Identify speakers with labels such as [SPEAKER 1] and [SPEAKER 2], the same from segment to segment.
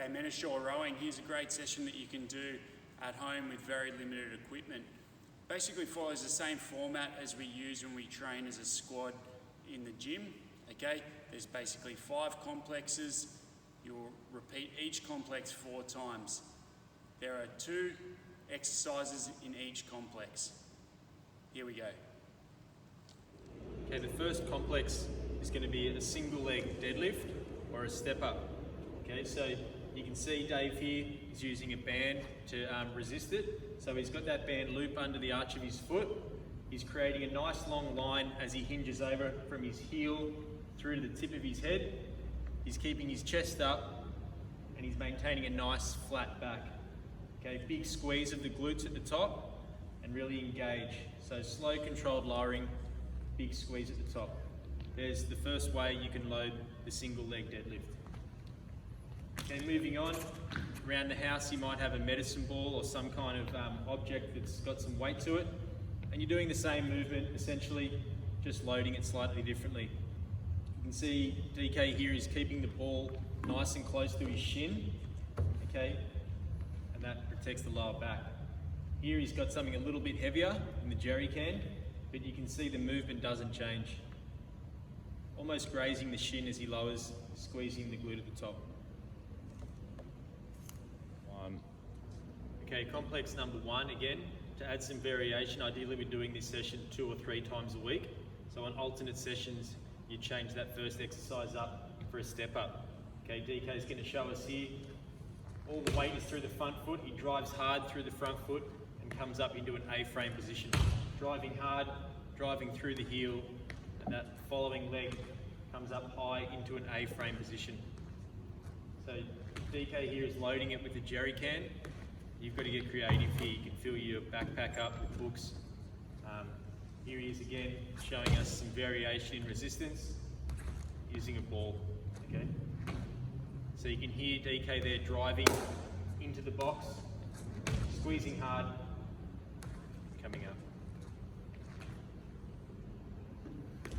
[SPEAKER 1] Okay, men ashore rowing, here's a great session that you can do at home with very limited equipment. Basically follows the same format as we use when we train as a squad in the gym. Okay, there's basically 5 complexes. You'll repeat each complex 4 times. There are 2 exercises in each complex. Here we go.
[SPEAKER 2] Okay, the first complex is going to be a single leg deadlift or a step up. Okay, so you can see Dave here is using a band to resist it. So he's got that band loop under the arch of his foot. He's creating a nice long line as he hinges over from his heel through to the tip of his head. He's keeping his chest up and he's maintaining a nice flat back. Okay, big squeeze of the glutes at the top and really engage. So slow controlled lowering, big squeeze at the top. There's the first way you can load the single leg deadlift. Okay, moving on, around the house you might have a medicine ball or some kind of object that's got some weight to it, and you're doing the same movement, essentially just loading it slightly differently. You can see DK here is keeping the ball nice and close to his shin, okay, and that protects the lower back. Here he's got something a little bit heavier in the jerry can, but you can see the movement doesn't change. Almost grazing the shin as he lowers, squeezing the glute at the top. Okay, complex number 1 again, to add some variation, ideally we're doing this session 2 or 3 times a week. So on alternate sessions, you change that first exercise up for a step up. Okay, DK is going to show us here, all the weight is through the front foot, he drives hard through the front foot and comes up into an A-frame position. Driving hard, driving through the heel, and that following leg comes up high into an A-frame position. So DK here is loading it with a jerry can. You've got to get creative here. You can fill your backpack up with books. Here he is again, showing us some variation in resistance using a ball. Okay. So you can hear DK there driving into the box, squeezing hard, coming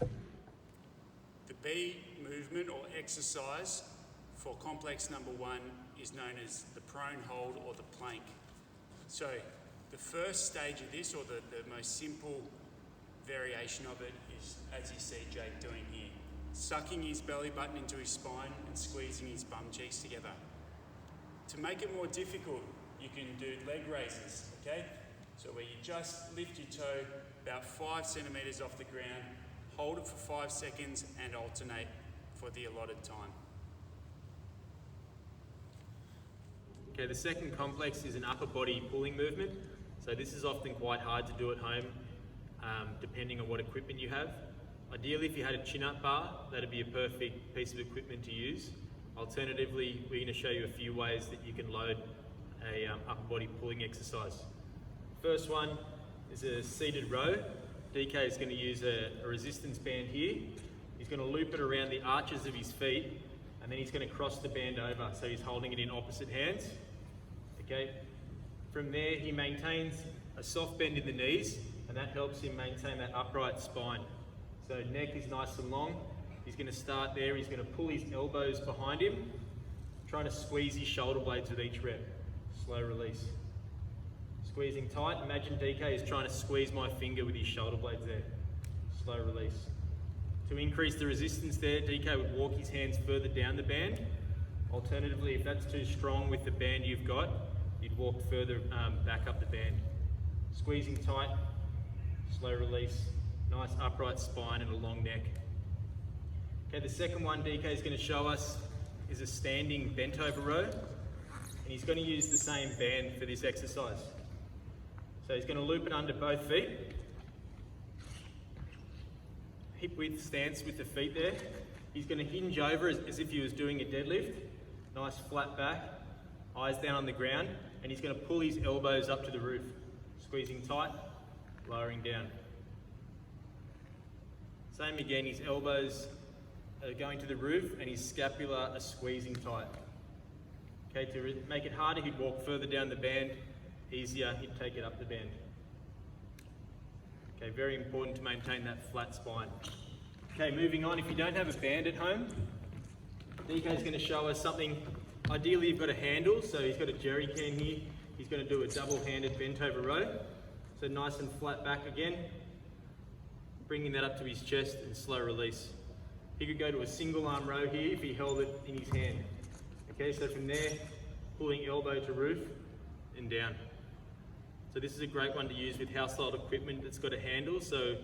[SPEAKER 2] up.
[SPEAKER 1] The B movement or exercise for complex number 1 is known as the prone hold or the plank. So the first stage of this, or the most simple variation of it, is as you see Jake doing here. Sucking his belly button into his spine and squeezing his bum cheeks together. To make it more difficult, you can do leg raises, okay? So where you just lift your toe about 5 centimeters off the ground, hold it for 5 seconds and alternate for the allotted time.
[SPEAKER 2] Okay, the second complex is an upper body pulling movement. So this is often quite hard to do at home, depending on what equipment you have. Ideally, if you had a chin-up bar, that'd be a perfect piece of equipment to use. Alternatively, we're going to show you a few ways that you can load a upper body pulling exercise. First one is a seated row. DK is going to use a resistance band here. He's going to loop it around the arches of his feet, and then he's going to cross the band over, so he's holding it in opposite hands. Okay. From there, he maintains a soft bend in the knees, and that helps him maintain that upright spine. So neck is nice and long. He's going to start there. He's going to pull his elbows behind him, trying to squeeze his shoulder blades with each rep. Slow release. Squeezing tight. Imagine DK is trying to squeeze my finger with his shoulder blades there. Slow release. To increase the resistance there, DK would walk his hands further down the band. Alternatively, if that's too strong with the band you've got, you'd walk further back up the band. Squeezing tight, slow release, nice upright spine and a long neck. Okay, the second one DK is going to show us is a standing bent over row, and he's going to use the same band for this exercise. So he's going to loop it under both feet. Hip width stance with the feet there. He's going to hinge over as if he was doing a deadlift. Nice flat back, eyes down on the ground, and he's going to pull his elbows up to the roof. Squeezing tight, lowering down. Same again, his elbows are going to the roof and his scapula are squeezing tight. Okay, to make it harder, he'd walk further down the band. Easier, he'd take it up the band. Okay, very important to maintain that flat spine. Okay, moving on, if you don't have a band at home, DK is going to show us something Ideally you've got a handle, so he's got a jerry can here. He's going to do a double-handed bent over row. So nice and flat back again. Bringing that up to his chest and slow release. He could go to a single arm row here if he held it in his hand. Okay, so from there, pulling elbow to roof and down. So this is a great one to use with household equipment that's got a handle. So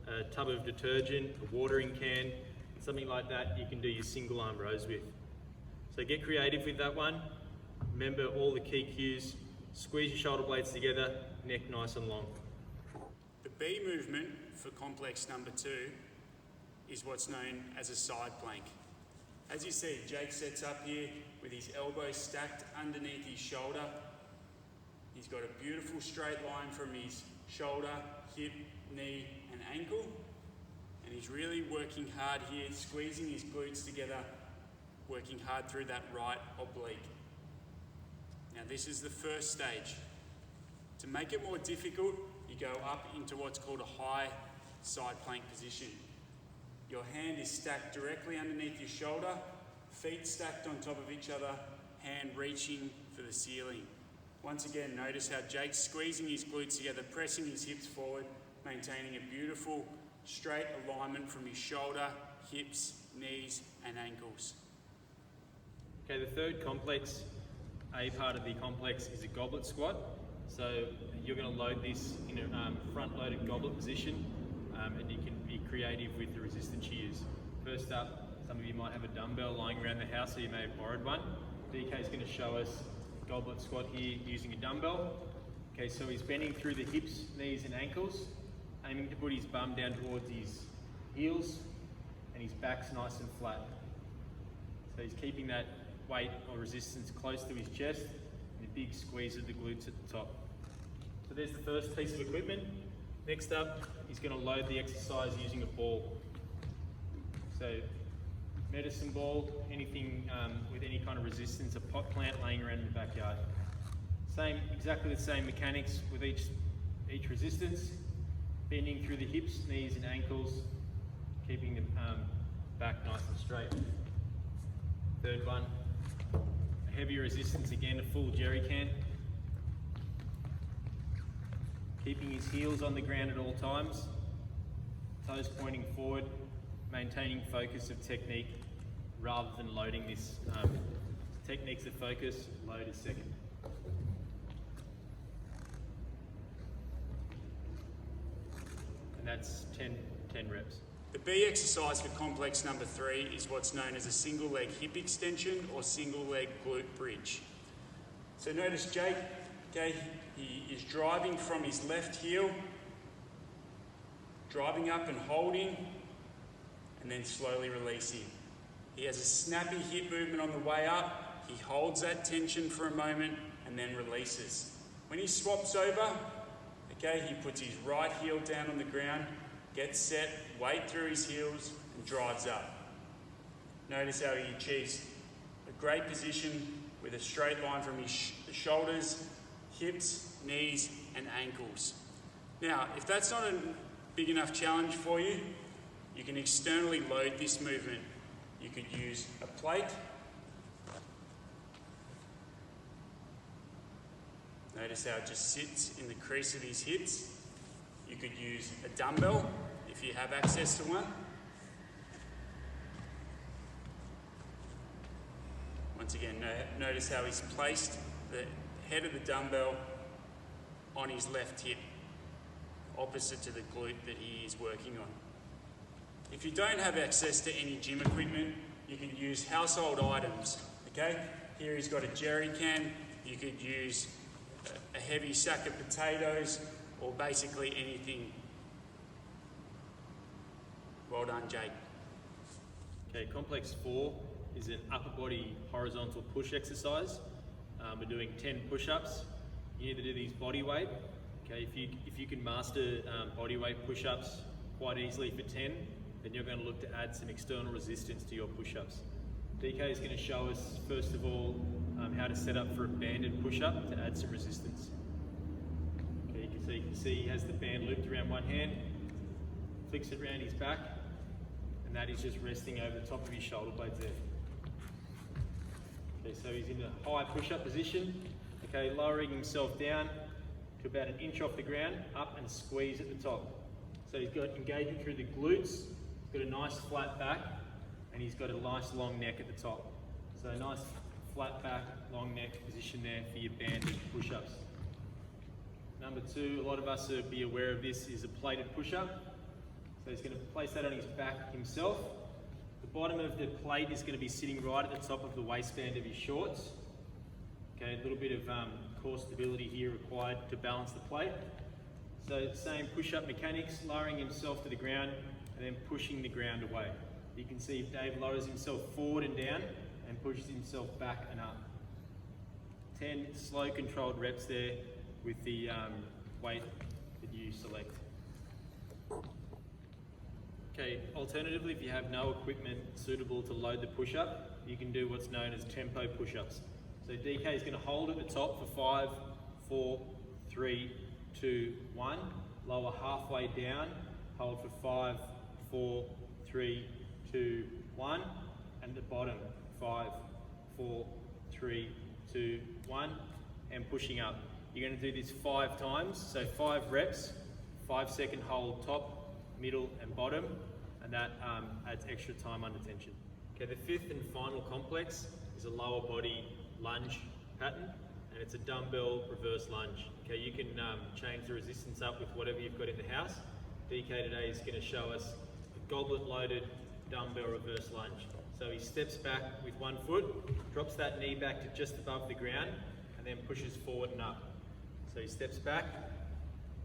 [SPEAKER 2] a tub of detergent, a watering can, something like that you can do your single arm rows with. So get creative with that one. Remember all the key cues. Squeeze your shoulder blades together, neck nice and long.
[SPEAKER 1] The B movement for complex number 2 is what's known as a side plank. As you see, Jake sets up here with his elbows stacked underneath his shoulder. He's got a beautiful straight line from his shoulder, hip, knee and ankle. And he's really working hard here, squeezing his glutes together, working hard through that right oblique. Now this is the first stage. To make it more difficult, you go up into what's called a high side plank position. Your hand is stacked directly underneath your shoulder, feet stacked on top of each other, hand reaching for the ceiling. Once again, notice how Jake's squeezing his glutes together, pressing his hips forward, maintaining a beautiful straight alignment from his shoulder, hips, knees and ankles.
[SPEAKER 2] Okay, the third complex, A part of the complex, is a goblet squat. So you're going to load this in a front-loaded goblet position, and you can be creative with the resistance you use. First up, some of you might have a dumbbell lying around the house, or you may have borrowed one. DK is going to show us a goblet squat here using a dumbbell. Okay, so he's bending through the hips, knees and ankles, aiming to put his bum down towards his heels, and his back's nice and flat. So he's keeping that weight or resistance close to his chest, and a big squeeze of the glutes at the top. So there's the first piece of equipment. Next up, he's going to load the exercise using a ball. So medicine ball, anything with any kind of resistance, a pot plant laying around in the backyard. Exactly the same mechanics with each resistance, bending through the hips, knees and ankles, keeping the back nice and straight. Third one, a heavier resistance again, a full jerry can. Keeping his heels on the ground at all times, toes pointing forward, maintaining focus of technique rather than loading this. Techniques of focus, load is second. And that's 10 reps.
[SPEAKER 1] The B exercise for complex number 3 is what's known as a single leg hip extension or single leg glute bridge. So notice Jake, okay, he is driving from his left heel, driving up and holding, and then slowly releasing. He has a snappy hip movement on the way up. He holds that tension for a moment and then releases. When he swaps over, okay, he puts his right heel down on the ground, gets set, weight through his heels, and drives up. Notice how he achieves a great position with a straight line from his shoulders, hips, knees, and ankles. Now, if that's not a big enough challenge for you, you can externally load this movement. You could use a plate. Notice how it just sits in the crease of his hips. You could use a dumbbell if you have access to one. Once again, notice how he's placed the head of the dumbbell on his left hip, opposite to the glute that he is working on. If you don't have access to any gym equipment, you can use household items, okay? Here he's got a jerry can. You could use a heavy sack of potatoes, or basically anything. Well done, Jake.
[SPEAKER 2] Okay, complex 4 is an upper body horizontal push exercise. We're doing 10 push-ups. You need to do these body weight. Okay, if you can master body weight push-ups quite easily for 10, then you're going to look to add some external resistance to your push-ups. DK is going to show us, first of all, how to set up for a banded push-up to add some resistance. Okay, you can see he has the band looped around one hand, flicks it around his back, and that is just resting over the top of his shoulder blades there. Okay, so he's in a high push-up position. Okay, lowering himself down to about an inch off the ground, up and squeeze at the top. So he's got engagement through the glutes, he's got a nice flat back, and he's got a nice long neck at the top. So a nice flat back, long neck position there for your banded push-ups. Number two, a lot of us will be aware of this, is a plated push-up. So he's going to place that on his back himself. The bottom of the plate is going to be sitting right at the top of the waistband of his shorts. Okay, a little bit of core stability here required to balance the plate. So same push-up mechanics, lowering himself to the ground and then pushing the ground away. You can see Dave lowers himself forward and down and pushes himself back and up. 10 slow controlled reps there with the weight that you select. Okay, alternatively, if you have no equipment suitable to load the push-up, you can do what's known as tempo push-ups. So DK is going to hold at the top for 5, 4, 3, 2, 1. Lower halfway down, hold for 5, 4, 3, 2, 1. And the bottom, 5, 4, 3, 2, 1. And pushing up. You're going to do this 5 times, so 5 reps, 5-second hold top, middle and bottom, and that adds extra time under tension. Okay, the fifth and final complex is a lower body lunge pattern, and it's a dumbbell reverse lunge. Okay, you can change the resistance up with whatever you've got in the house. DK today is going to show us a goblet loaded dumbbell reverse lunge. So he steps back with one foot, drops that knee back to just above the ground, and then pushes forward and up. So he steps back,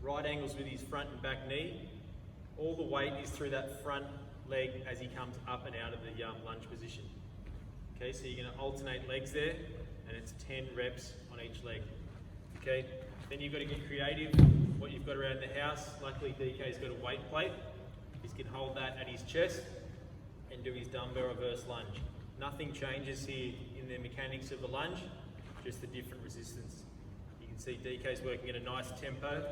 [SPEAKER 2] right angles with his front and back knee. All the weight is through that front leg as he comes up and out of the lunge position. Okay, so you're going to alternate legs there, and it's 10 reps on each leg. Okay, then you've got to get creative. What you've got around the house, luckily DK's got a weight plate. He can hold that at his chest and do his dumbbell reverse lunge. Nothing changes here in the mechanics of the lunge, just the different resistance. You can see DK's working at a nice tempo.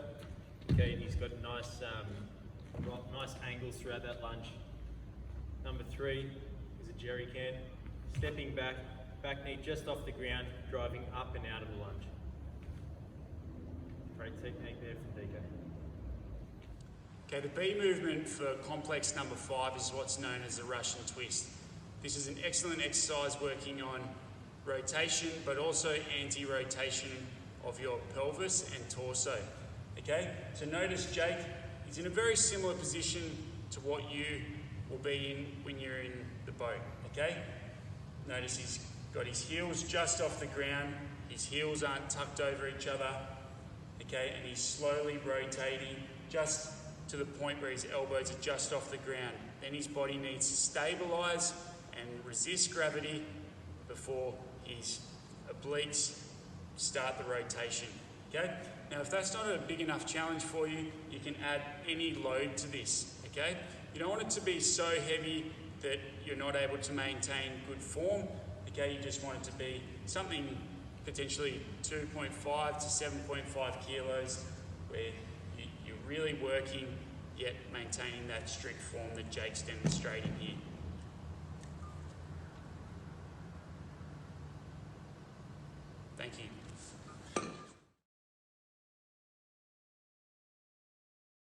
[SPEAKER 2] Okay, and he's got nice angles throughout that lunge. Number 3 is a jerry can. Stepping back, back knee just off the ground, driving up and out of the lunge. Great technique there from DK.
[SPEAKER 1] Okay, the B movement for complex number 5 is what's known as the Russian twist. This is an excellent exercise working on rotation, but also anti-rotation of your pelvis and torso. Okay, so notice Jake, he's in a very similar position to what you will be in when you're in the boat, okay? Notice he's got his heels just off the ground, his heels aren't tucked over each other, okay, and he's slowly rotating just to the point where his elbows are just off the ground. Then his body needs to stabilize and resist gravity before his obliques start the rotation, okay? Now, if that's not a big enough challenge for you, you can add any load to this, okay? You don't want it to be so heavy that you're not able to maintain good form, okay? You just want it to be something potentially 2.5 to 7.5 kilos where you're really working yet maintaining that strict form that Jake's demonstrating here.